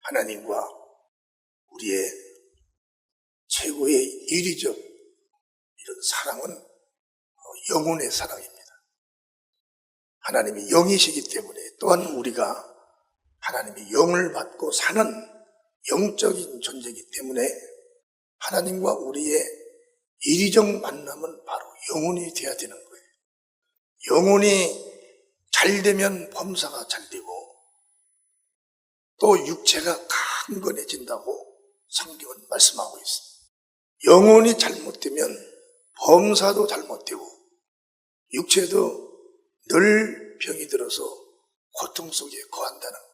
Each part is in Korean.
하나님과 우리의 최고의 이리적 이런 사랑은 영혼의 사랑입니다. 하나님이 영이시기 때문에 또한 우리가 하나님의 영을 받고 사는 영적인 존재이기 때문에 하나님과 우리의 이리적 만남은 바로 영혼이 되어야 되는 거예요. 영혼이 잘 되면 범사가 잘 되고 또 육체가 강건해진다고 성경은 말씀하고 있습니다. 영혼이 잘못되면 범사도 잘못되고 육체도 늘 병이 들어서 고통 속에 거한다는 거예요.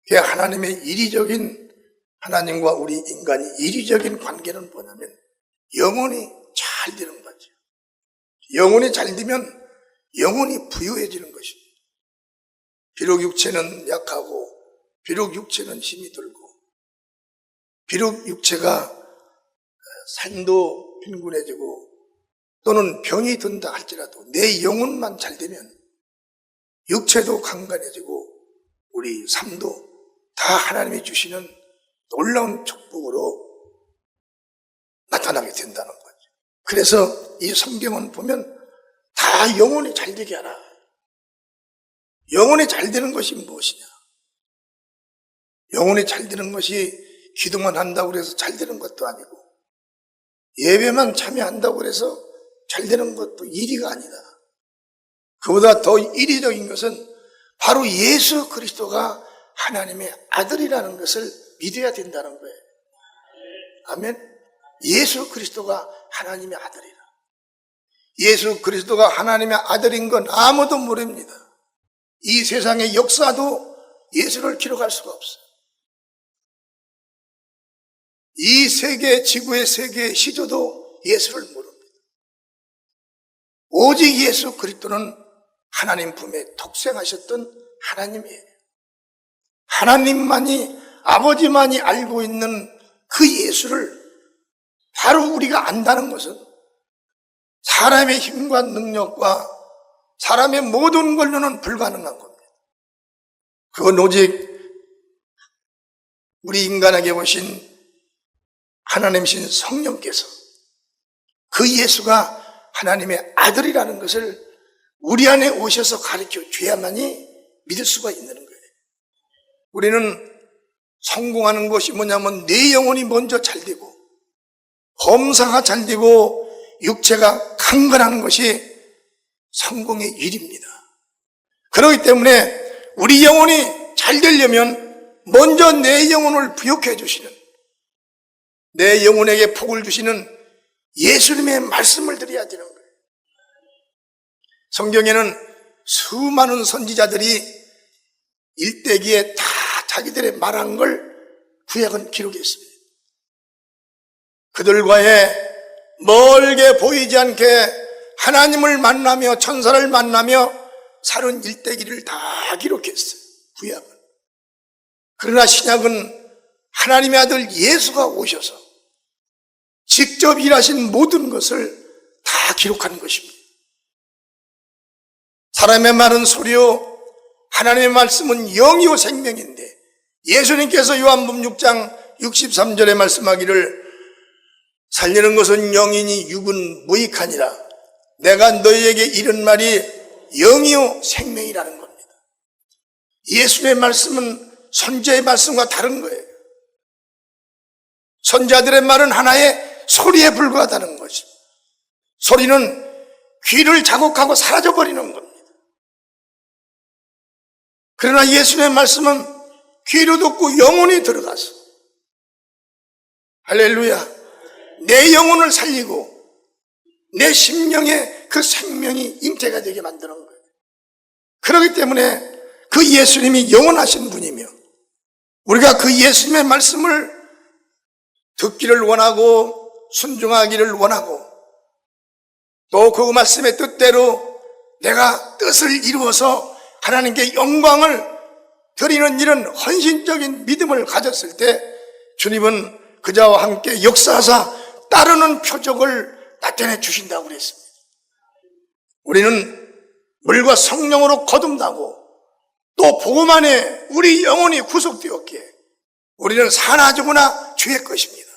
그러니까 하나님의 이리적인, 하나님과 우리 인간이 이리적인 관계는 뭐냐면 영혼이 잘 되는 거죠. 영혼이 잘 되면 영혼이 부유해지는 것입니다. 비록 육체는 약하고 비록 육체는 힘이 들고 비록 육체가 삶도 빈곤해지고 또는 병이 든다 할지라도 내 영혼만 잘 되면 육체도 강건해지고 우리 삶도 다 하나님이 주시는 놀라운 축복으로 나타나게 된다는 거죠. 그래서 이 성경은 보면 다 영혼이 잘 되게 하라. 영혼이 잘 되는 것이 무엇이냐? 영혼이 잘 되는 것이 기도만 한다고 해서 잘 되는 것도 아니고 예배만 참여한다고 해서 잘 되는 것도 일이가 아니다. 그보다 더 이리적인 것은 바로 예수 그리스도가 하나님의 아들이라는 것을 믿어야 된다는 거예요. 아멘. 예수 그리스도가 하나님의 아들이라. 예수 그리스도가 하나님의 아들인 건 아무도 모릅니다. 이 세상의 역사도 예수를 기록할 수가 없어요. 이 세계, 지구의 세계의 시조도 예수를 모릅니다. 오직 예수 그리스도는 하나님 품에 독생하셨던 하나님이에요. 하나님만이, 아버지만이 알고 있는 그 예수를 바로 우리가 안다는 것은 사람의 힘과 능력과 사람의 모든 걸로는 불가능한 겁니다. 그건 오직 우리 인간에게 오신 하나님이신 성령께서 그 예수가 하나님의 아들이라는 것을 우리 안에 오셔서 가르쳐 줘야만이 믿을 수가 있는 거예요. 우리는 성공하는 것이 뭐냐면 내 영혼이 먼저 잘 되고 범사가 잘 되고 육체가 강건하는 것이 성공의 일입니다. 그렇기 때문에 우리 영혼이 잘 되려면 먼저 내 영혼을 부욕해 주시는, 내 영혼에게 복을 주시는 예수님의 말씀을 드려야 되는 거예요. 성경에는 수많은 선지자들이 일대기에 다 자기들의 말한 걸 구약은 기록했습니다. 그들과의 멀게 보이지 않게 하나님을 만나며 천사를 만나며 사는 일대기를 다 기록했어요. 구약은. 그러나 신약은 하나님의 아들 예수가 오셔서 직접 일하신 모든 것을 다 기록한 것입니다. 사람의 말은 소리요 하나님의 말씀은 영이요 생명인데 예수님께서 요한복음 6장 63절에 말씀하기를 살리는 것은 영이니 육은 무익하니라. 내가 너희에게 이른 말이 영이요 생명이라는 겁니다. 예수의 말씀은 선지자의 말씀과 다른 거예요. 선지자들의 말은 하나의 소리에 불과하다는 것이. 소리는 귀를 자극하고 사라져버리는 겁니다. 그러나 예수의 말씀은 귀로 듣고 영혼이 들어가서 할렐루야, 내 영혼을 살리고 내 심령에 그 생명이 잉태가 되게 만드는 거예요. 그렇기 때문에 그 예수님이 영원하신 분이며 우리가 그 예수님의 말씀을 듣기를 원하고 순종하기를 원하고 또 그 말씀의 뜻대로 내가 뜻을 이루어서 하나님께 영광을 드리는 이런 헌신적인 믿음을 가졌을 때 주님은 그자와 함께 역사하사 따르는 표적을 나타내 주신다고 그랬습니다. 우리는 물과 성령으로 거듭나고 또 복음 안에 우리 영혼이 구속되었기에 우리는 사나 죽으나 주의 것입니다.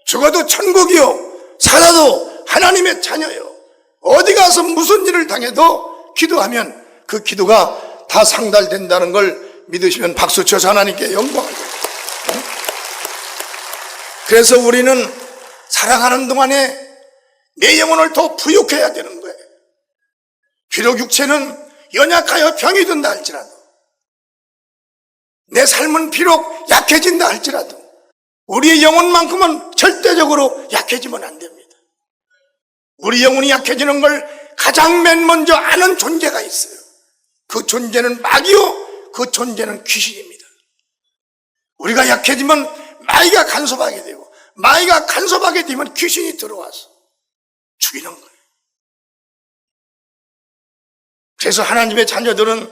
죽어도 천국이요 살아도 하나님의 자녀요. 어디 가서 무슨 일을 당해도 기도하면 그 기도가 다 상달된다는 걸 믿으시면 박수 쳐서 하나님께 영광을 드립니다. 그래서 우리는 살아가는 동안에 내 영혼을 더 부욕해야 되는 거예요. 비록 육체는 연약하여 병이 든다 할지라도, 내 삶은 비록 약해진다 할지라도 우리의 영혼만큼은 절대적으로 약해지면 안 됩니다. 우리 영혼이 약해지는 걸 가장 맨 먼저 아는 존재가 있어요. 그 존재는 마귀요, 그 존재는 귀신입니다. 우리가 약해지면 마귀가 간섭하게 되고, 마귀가 간섭하게 되면 귀신이 들어와서 죽이는 거예요. 그래서 하나님의 자녀들은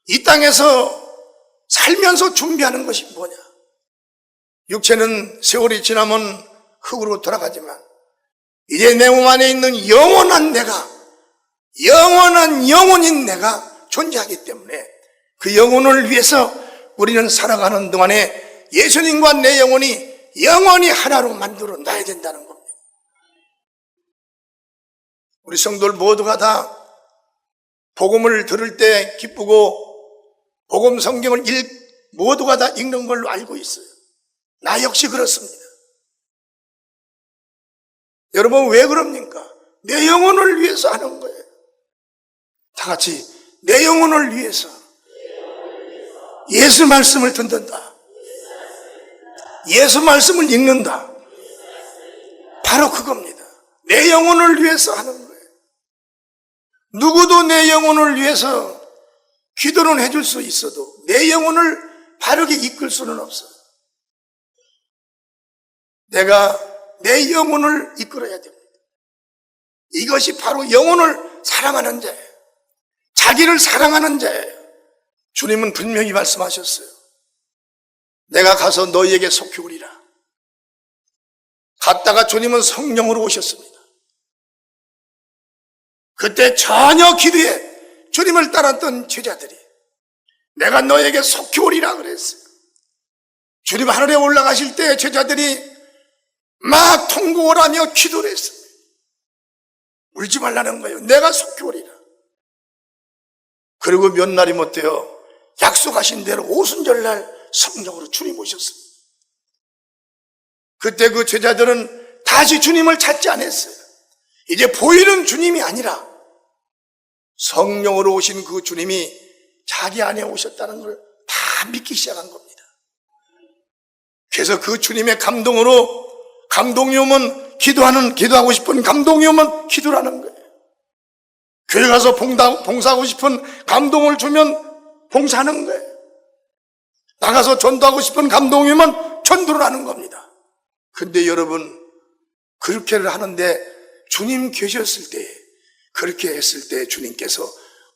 이 땅에서 살면서 준비하는 것이 뭐냐? 육체는 세월이 지나면 흙으로 돌아가지만 이제 내 몸 안에 있는 영원한 내가, 영원한 영혼인 내가 존재하기 때문에 그 영혼을 위해서 우리는 살아가는 동안에 예수님과 내 영혼이 영원히 하나로 만들어 놔야 된다는 겁니다. 우리 성도들 모두가 다 복음을 들을 때 기쁘고 복음 성경을 모두가 다 읽는 걸로 알고 있어요. 나 역시 그렇습니다. 여러분 왜 그럽니까? 내 영혼을 위해서 하는 거예요. 다 같이 내 영혼을 위해서 예수 말씀을 듣는다. 예수 말씀을 읽는다. 바로 그겁니다. 내 영혼을 위해서 하는 거예요. 누구도 내 영혼을 위해서 기도는 해줄 수 있어도 내 영혼을 바르게 이끌 수는 없어요. 내가 내 영혼을 이끌어야 됩니다. 이것이 바로 영혼을 사랑하는 자예요. 자기를 사랑하는 자예요. 주님은 분명히 말씀하셨어요. 내가 가서 너희에게 속히우리라. 갔다가 주님은 성령으로 오셨습니다. 그때 전혀 기도에 주님을 따랐던 제자들이 내가 너에게 속히오리라 그랬어요. 주님 하늘에 올라가실 때 제자들이 막 통곡을 하며 기도를 했습니다. 울지 말라는 거예요. 내가 속히오리라. 그리고 몇 날이 못되어 약속하신 대로 오순절날 성령으로 주님 오셨습니다. 그때 그 제자들은 다시 주님을 찾지 않았어요. 이제 보이는 주님이 아니라 성령으로 오신 그 주님이 자기 안에 오셨다는 걸 다 믿기 시작한 겁니다. 그래서 그 주님의 감동으로, 감동이 오면 기도하고 싶은 감동이 오면 기도라는 거예요. 교회 가서 봉사하고 싶은 감동을 주면 봉사하는 거예요. 나가서 전도하고 싶은 감동이 오면 전도를 하는 겁니다. 근데 여러분, 그렇게를 하는데 주님 계셨을 때, 그렇게 했을 때 주님께서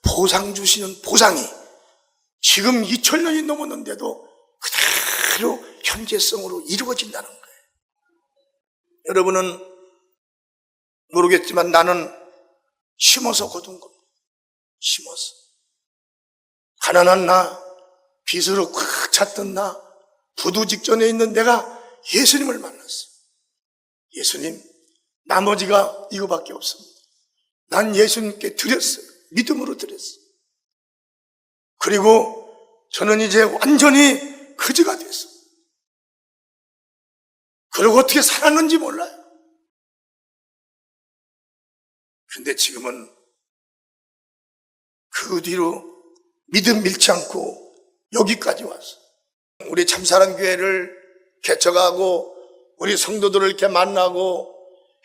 보상 주시는 보상이 지금 2000년이 넘었는데도 그대로 현재성으로 이루어진다는 거예요. 여러분은 모르겠지만 나는 심어서 거둔 겁니다. 심어서. 가난한 나, 빚으로 꽉 찼던 나, 부도 직전에 있는 내가 예수님을 만났어요. 예수님, 나머지가 이거밖에 없습니다. 난 예수님께 드렸어요. 믿음으로 드렸어요. 그리고 저는 이제 완전히 거지가 됐어요. 그리고 어떻게 살았는지 몰라요. 그런데 지금은 그 뒤로 믿음 잃지 않고 여기까지 왔어요. 우리 참사랑교회를 개척하고 우리 성도들을 이렇게 만나고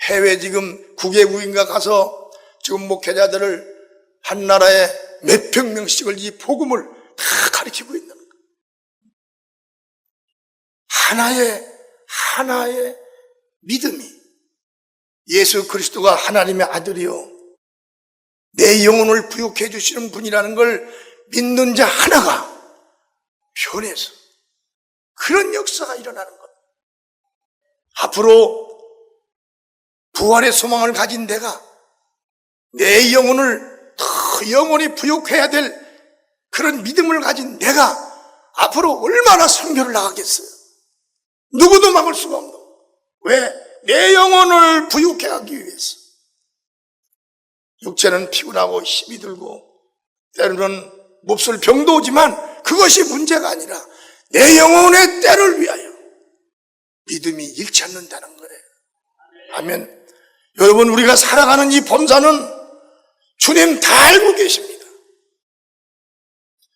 해외 지금 9개국인가 가서 지금 목회자들을 한 나라에 몇백 명씩을 이 복음을 다 가르치고 있는 거예요. 하나의 믿음이 예수 그리스도가 하나님의 아들이요 내 영혼을 부욕해 주시는 분이라는 걸 믿는 자 하나가 변해서 그런 역사가 일어나는 겁니다. 앞으로 부활의 소망을 가진 내가 내 영혼을 더 영원히 부욕해야 될 그런 믿음을 가진 내가 앞으로 얼마나 선교를 나가겠어요? 누구도 막을 수가 없는 거예요. 왜? 내 영혼을 부욕해 하기 위해서. 육체는 피곤하고 힘이 들고 때로는 몹쓸 병도 오지만 그것이 문제가 아니라 내 영혼의 때를 위하여 믿음이 잃지 않는다는 거예요. 아멘. 여러분, 우리가 살아가는 이 범사는 주님 다 알고 계십니다.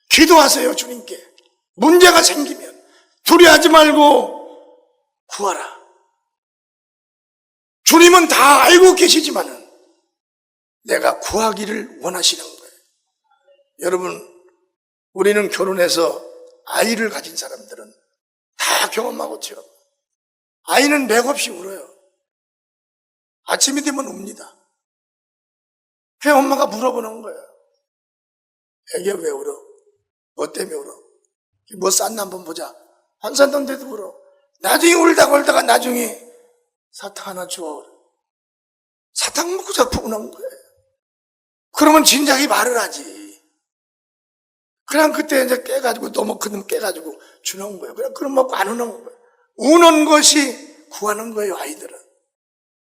기도하세요, 주님께. 문제가 생기면 두려워하지 말고 구하라. 주님은 다 알고 계시지만은 내가 구하기를 원하시는 거예요. 여러분, 우리는 결혼해서 아이를 가진 사람들은 다 경험하고 죠. 아이는 맥없이 울어요. 아침이 되면 웁니다. 그냥 엄마가 물어보는 거예요. 애기 왜 울어? 뭐 때문에 울어? 뭐 쌌나 한번 보자. 한 살 넘는데도 울어. 나중에 울다가 나중에 사탕 하나 줘. 사탕 먹고 자꾸 우는 거예요. 그러면 진작에 말을 하지. 그냥 그때 이제 깨가지고 너무 큰 깨가지고 주는 거예요. 그럼 먹고 안 우는 거예요. 우는 것이 구하는 거예요, 아이들은.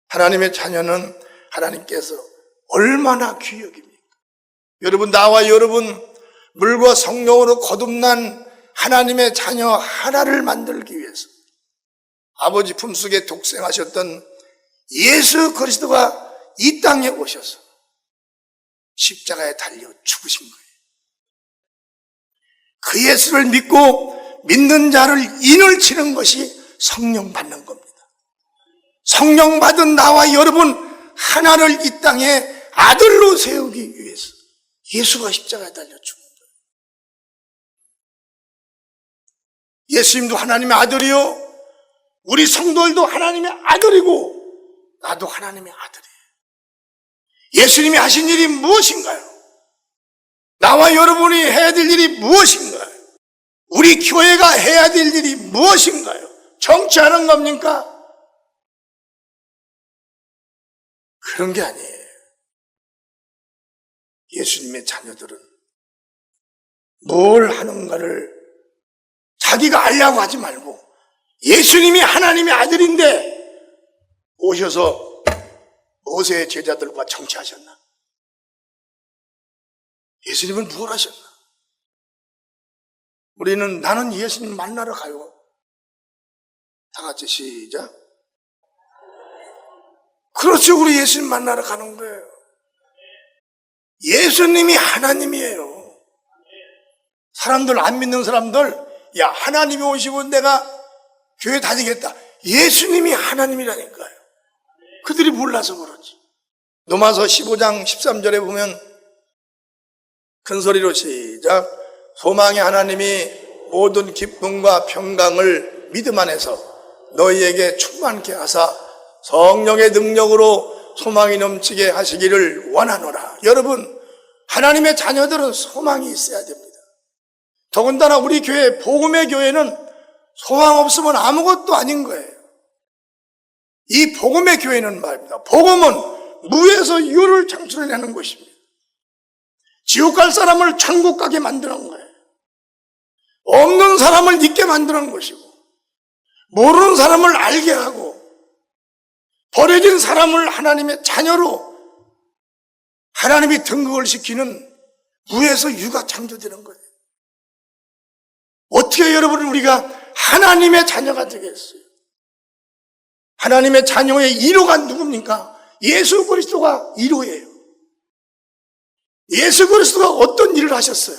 하나님의 자녀는 하나님께서 얼마나 귀히 여깁니까? 여러분, 나와 여러분 물과 성령으로 거듭난 하나님의 자녀 하나를 만들기 위해서 아버지 품속에 독생하셨던 예수 그리스도가 이 땅에 오셔서 십자가에 달려 죽으신 거예요. 그 예수를 믿고 믿는 자를 인을 치는 것이 성령 받는 겁니다. 성령 받은 나와 여러분 하나를 이 땅에 아들로 세우기 위해서 예수가 십자가에 달려 죽은 거예요. 예수님도 하나님의 아들이요, 우리 성도들도 하나님의 아들이고 나도 하나님의 아들이에요. 예수님이 하신 일이 무엇인가요? 나와 여러분이 해야 될 일이 무엇인가요? 우리 교회가 해야 될 일이 무엇인가요? 정치하는 겁니까? 그런 게 아니에요. 예수님의 자녀들은 뭘 하는가를 자기가 알려고 하지 말고 예수님이 하나님의 아들인데 오셔서 모세의 제자들과 정치하셨나? 예수님은 무엇 하셨나? 우리는 나는 예수님 만나러 가요. 다 같이 시작. 그렇죠. 우리 예수님 만나러 가는 거예요. 예수님이 하나님이에요. 사람들, 안 믿는 사람들, 야, 하나님이 오시고 내가 교회 다니겠다. 예수님이 하나님이라니까요. 그들이 몰라서 그러지. 로마서 15장 13절에 보면 큰 소리로 시작. 소망의 하나님이 모든 기쁨과 평강을 믿음 안에서 너희에게 충만케 하사 성령의 능력으로 소망이 넘치게 하시기를 원하노라. 여러분, 하나님의 자녀들은 소망이 있어야 됩니다. 더군다나 우리 교회, 복음의 교회는 소망 없으면 아무것도 아닌 거예요. 이 복음의 교회는 말입니다. 복음은 무에서 유를 창출해내는 것입니다. 지옥 갈 사람을 천국 가게 만드는 거예요. 없는 사람을 있게 만드는 것이고, 모르는 사람을 알게 하고, 버려진 사람을 하나님의 자녀로 하나님이 등극을 시키는 무에서 유가 창조되는 거예요. 어떻게 여러분 우리가 하나님의 자녀가 되겠어요? 하나님의 자녀의 1호가 누굽니까? 예수 그리스도가 1호예요. 예수 그리스도가 어떤 일을 하셨어요?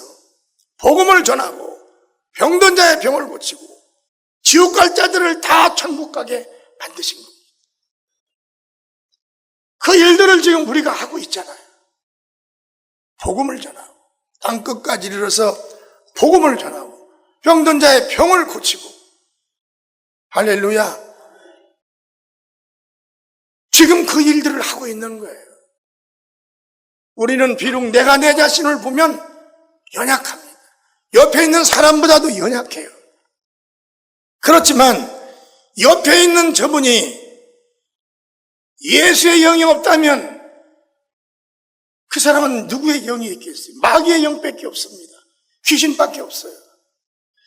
복음을 전하고 병든 자의 병을 고치고 지옥 갈 자들을 다 천국 가게 만드신 겁니다. 그 일들을 지금 우리가 하고 있잖아요. 복음을 전하고 땅 끝까지 이르러서 복음을 전하고 병든 자의 병을 고치고, 할렐루야. 지금 그 일들을 하고 있는 거예요. 우리는 비록 내가 내 자신을 보면 연약합니다. 옆에 있는 사람보다도 연약해요. 그렇지만 옆에 있는 저분이 예수의 영이 없다면 그 사람은 누구의 영이 있겠어요? 마귀의 영밖에 없습니다. 귀신밖에 없어요.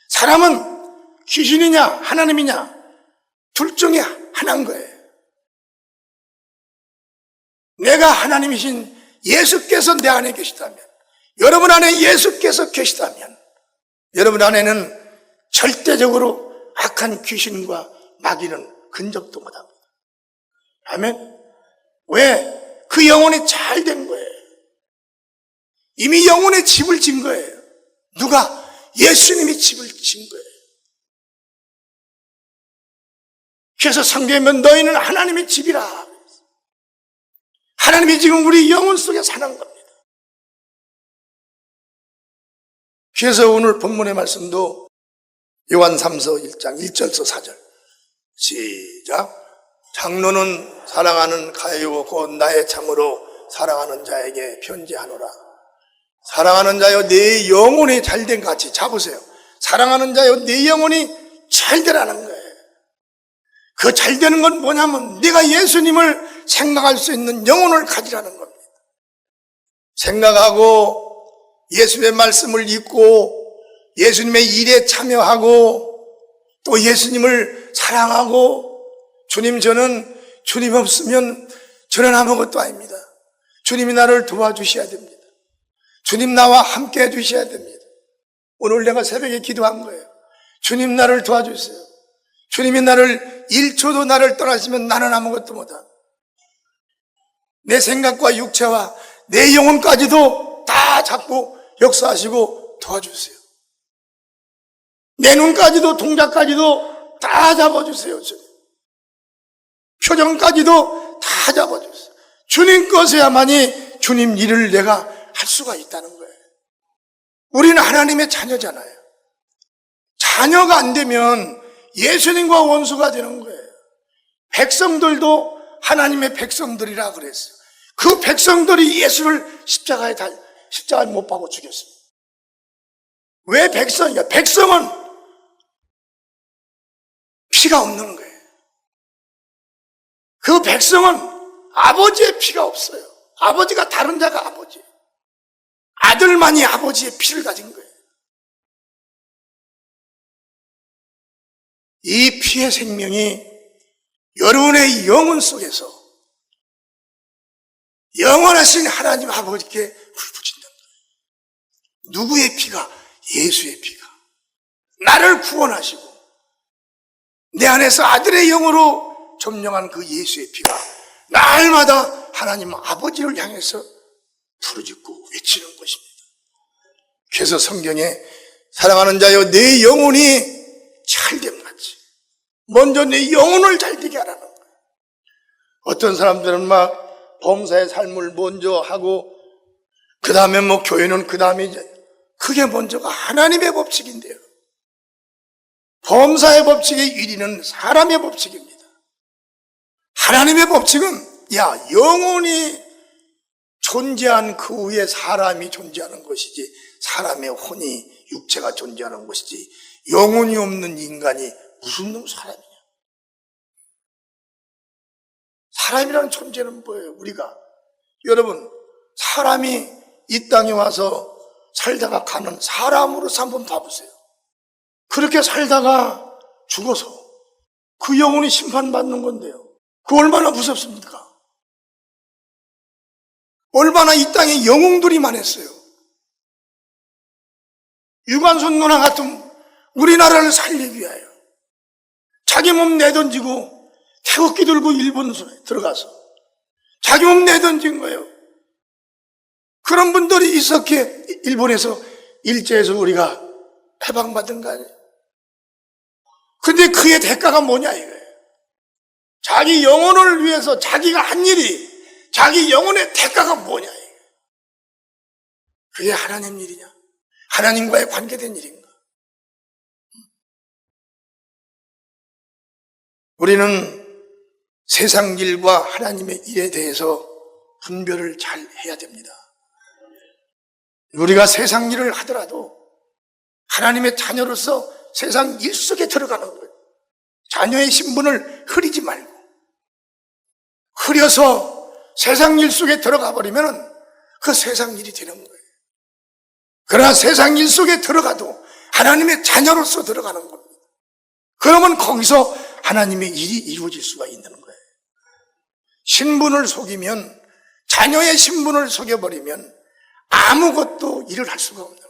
사람은 귀신이냐 하나님이냐 둘 중에 하나인 거예요. 내가 하나님이신 예수께서 내 안에 계시다면, 여러분 안에 예수께서 계시다면 여러분 안에는 절대적으로 악한 귀신과 마귀는 근접도 못합니다. 아멘. 왜? 그 영혼이 잘 된 거예요. 이미 영혼의 집을 진 거예요. 누가? 예수님이 집을 진 거예요. 그래서 성경에 보면 너희는 하나님의 집이라. 하나님이 지금 우리 영혼 속에 사는 겁니다. 그래서 오늘 본문의 말씀도 요한 3서 1장 1절서 4절 시작. 장로는 사랑하는 가요 곧 나의 참으로 사랑하는 자에게 편지하노라. 사랑하는 자여 내 영혼이 잘된 같이 잡으세요. 사랑하는 자여 내 영혼이 잘되라는 거예요. 그 잘되는 건 뭐냐면 네가 예수님을 생각할 수 있는 영혼을 가지라는 겁니다. 생각하고 예수님의 말씀을 읽고 예수님의 일에 참여하고 또 예수님을 사랑하고 주님 저는 주님 없으면 저는 아무것도 아닙니다. 주님이 나를 도와주셔야 됩니다. 주님 나와 함께 해주셔야 됩니다. 오늘 내가 새벽에 기도한 거예요. 주님 나를 도와주세요. 주님이 나를 1초도 나를 떠나시면 나는 아무것도 못합니다. 내 생각과 육체와 내 영혼까지도 다 잡고 역사하시고 도와주세요. 내 눈까지도 동작까지도 다 잡아주세요. 주님. 표정까지도 다 잡아주세요. 주님 것에야만이 주님 일을 내가 할 수가 있다는 거예요. 우리는 하나님의 자녀잖아요. 자녀가 안 되면 예수님과 원수가 되는 거예요. 백성들도 하나님의 백성들이라 그랬어요. 그 백성들이 예수를 십자가에 못 박아 죽였습니다. 왜 백성이냐? 백성은 피가 없는 거예요. 그 백성은 아버지의 피가 없어요. 아버지가 다른 자가 아버지. 아들만이 아버지의 피를 가진 거예요. 이 피의 생명이 여러분의 영혼 속에서 영원하신 하나님 아버지께 훌부진다. 누구의 피가? 예수의 피가. 나를 구원하시고 내 안에서 아들의 영으로 점령한 그 예수의 피가 날마다 하나님 아버지를 향해서 부르짖고 외치는 것입니다. 그래서 성경에 사랑하는 자여 내 영혼이 잘됨 같이 먼저 내 영혼을 잘되게 하라는 거예요. 어떤 사람들은 막 범사의 삶을 먼저 하고 그 다음에 교회는 그 다음에 이제 그게 먼저가 하나님의 법칙인데요. 범사의 법칙의 1위는 사람의 법칙입니다. 하나님의 법칙은 영혼이 존재한 그 위에 사람이 존재하는 것이지 사람의 혼이 육체가 존재하는 것이지 영혼이 없는 인간이 무슨 놈 사람이냐. 사람이라는 존재는 뭐예요? 우리가 여러분 사람이 이 땅에 와서 살다가 가는 사람으로서 한번 봐보세요. 그렇게 살다가 죽어서 그 영혼이 심판받는 건데요. 그 얼마나 무섭습니까? 얼마나 이 땅에 영웅들이 많았어요. 유관순 누나 같은 우리나라를 살리기 위하여 자기 몸 내던지고 태극기 들고 일본 들어가서 자기 몸 내던진 거예요. 그런 분들이 있었기에 일본에서 일제에서 우리가 해방받은 거 아니에요. 근데 그의 대가가 뭐냐 이거예요. 자기 영혼을 위해서 자기가 한 일이 자기 영혼의 대가가 뭐냐 이거예요. 그게 하나님 일이냐? 하나님과의 관계된 일인가? 우리는 세상 일과 하나님의 일에 대해서 분별을 잘 해야 됩니다. 우리가 세상 일을 하더라도 하나님의 자녀로서 세상 일 속에 들어가는 거예요. 자녀의 신분을 흐리지 말고, 흐려서 세상 일 속에 들어가 버리면 그 세상 일이 되는 거예요. 그러나 세상 일 속에 들어가도 하나님의 자녀로서 들어가는 겁니다. 그러면 거기서 하나님의 일이 이루어질 수가 있는 거예요. 신분을 속이면, 자녀의 신분을 속여버리면 아무것도 일을 할 수가 없는 거예요.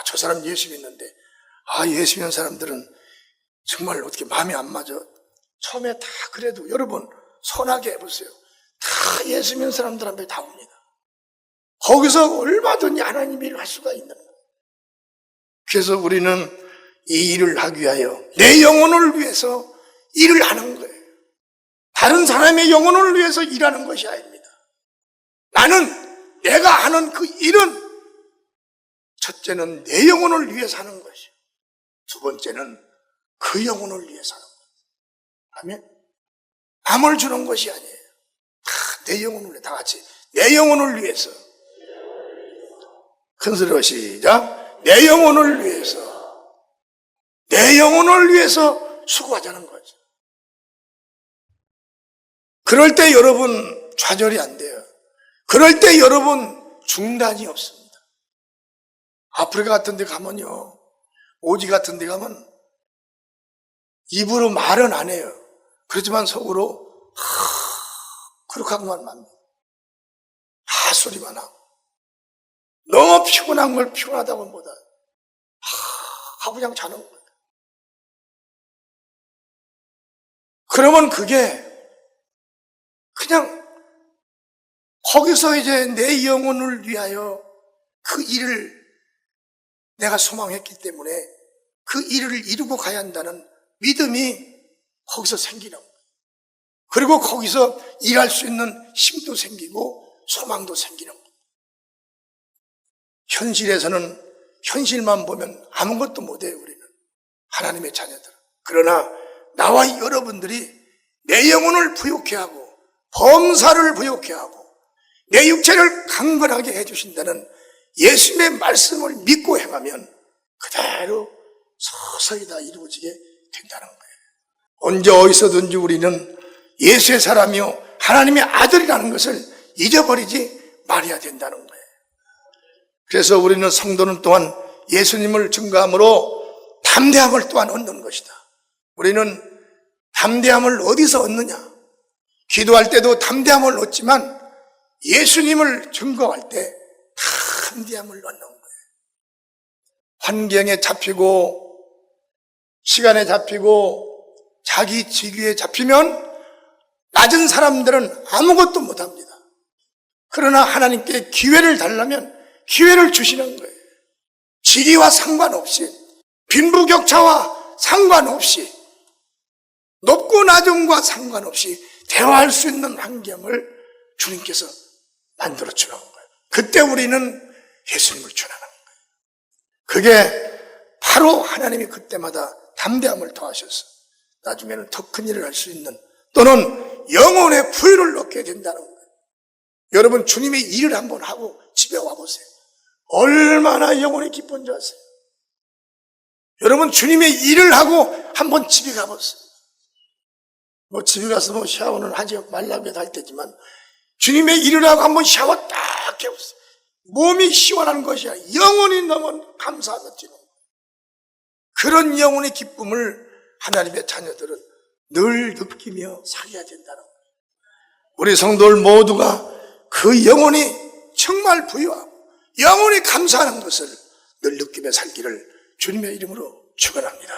저 사람 예수 믿는데, 예수 믿는 사람들은 정말 어떻게 마음이 안 맞아. 처음에 다 그래도 여러분 선하게 해보세요. 다 예수 믿는 사람들 앞에 다 옵니다. 거기서 얼마든지 하나님 일을 할 수가 있는 거예요. 그래서 우리는 이 일을 하기 위하여 내 영혼을 위해서 일을 하는 거예요. 다른 사람의 영혼을 위해서 일하는 것이 아닙니다. 나는 내가 하는 그 일은 첫째는 내 영혼을 위해서 하는 것이요, 두 번째는 그 영혼을 위해서 하는 거예요. 아멘. 남을 주는 것이 아니에요. 다 내 영혼을 위해, 다 같이 내 영혼을 위해서. 큰 소리로 시작. 내 영혼을 위해서, 내 영혼을 위해서 수고하자는 거죠. 그럴 때 여러분 좌절이 안 돼요. 그럴 때 여러분 중단이 없습니다. 아프리카 같은 데 가면요, 오지 같은 데 가면 입으로 말은 안 해요. 그렇지만 속으로 그렇게 하고만 맙니다. 소리만 하고, 너무 피곤한 걸 피곤하다고 보다 하고 그냥 자는 거예요. 그러면 그게 그냥 거기서 이제 내 영혼을 위하여 그 일을 내가 소망했기 때문에 그 일을 이루고 가야 한다는 믿음이 거기서 생기는 거예요. 그리고 거기서 일할 수 있는 힘도 생기고 소망도 생기는 거예요. 현실에서는 현실만 보면 아무것도 못해요. 우리는 하나님의 자녀들. 그러나 나와 여러분들이 내 영혼을 부욕해 하고 범사를 부욕해 하고 내 육체를 강건하게 해주신다는 예수님의 말씀을 믿고 행하면 그대로 서서히 다 이루어지게 된다는 거예요. 언제 어디서든지 우리는 예수의 사람이요 하나님의 아들이라는 것을 잊어버리지 말아야 된다는 거예요. 그래서 우리는 성도는 또한 예수님을 증거함으로 담대함을 또한 얻는 것이다. 우리는 담대함을 어디서 얻느냐? 기도할 때도 담대함을 얻지만 예수님을 증거할 때 담대함을 얻는 거예요. 환경에 잡히고 시간에 잡히고 자기 직위에 잡히면 낮은 사람들은 아무것도 못합니다. 그러나 하나님께 기회를 달라면 기회를 주시는 거예요. 지위와 상관없이, 빈부격차와 상관없이, 높고 낮음과 상관없이 대화할 수 있는 환경을 주님께서 만들어 주는 거예요. 그때 우리는 예수님을 전하는 거예요. 그게 바로 하나님이 그때마다 담대함을 더하셔서 나중에는 더 큰 일을 할 수 있는, 또는 영혼의 부유를 얻게 된다는 거예요. 여러분 주님의 일을 한번 하고 집에 와보세요. 얼마나 영혼이 기쁜지 아세요? 여러분 주님의 일을 하고 한번 집에 가보세요. 집에 가서 샤워는 하지 말라고 할 때지만 주님의 일을 하고 한번 샤워 딱 해보세요. 몸이 시원한 것이 아니라 영혼이 너무 감사하며 뛰는 거예요. 그런 영혼의 기쁨을 하나님의 자녀들은 늘 느끼며 살아야 된다는 거예요. 우리 성도들 모두가 그 영혼이 정말 부유하고 영혼이 감사하는 것을 늘 느끼며 살기를 주님의 이름으로 축원합니다.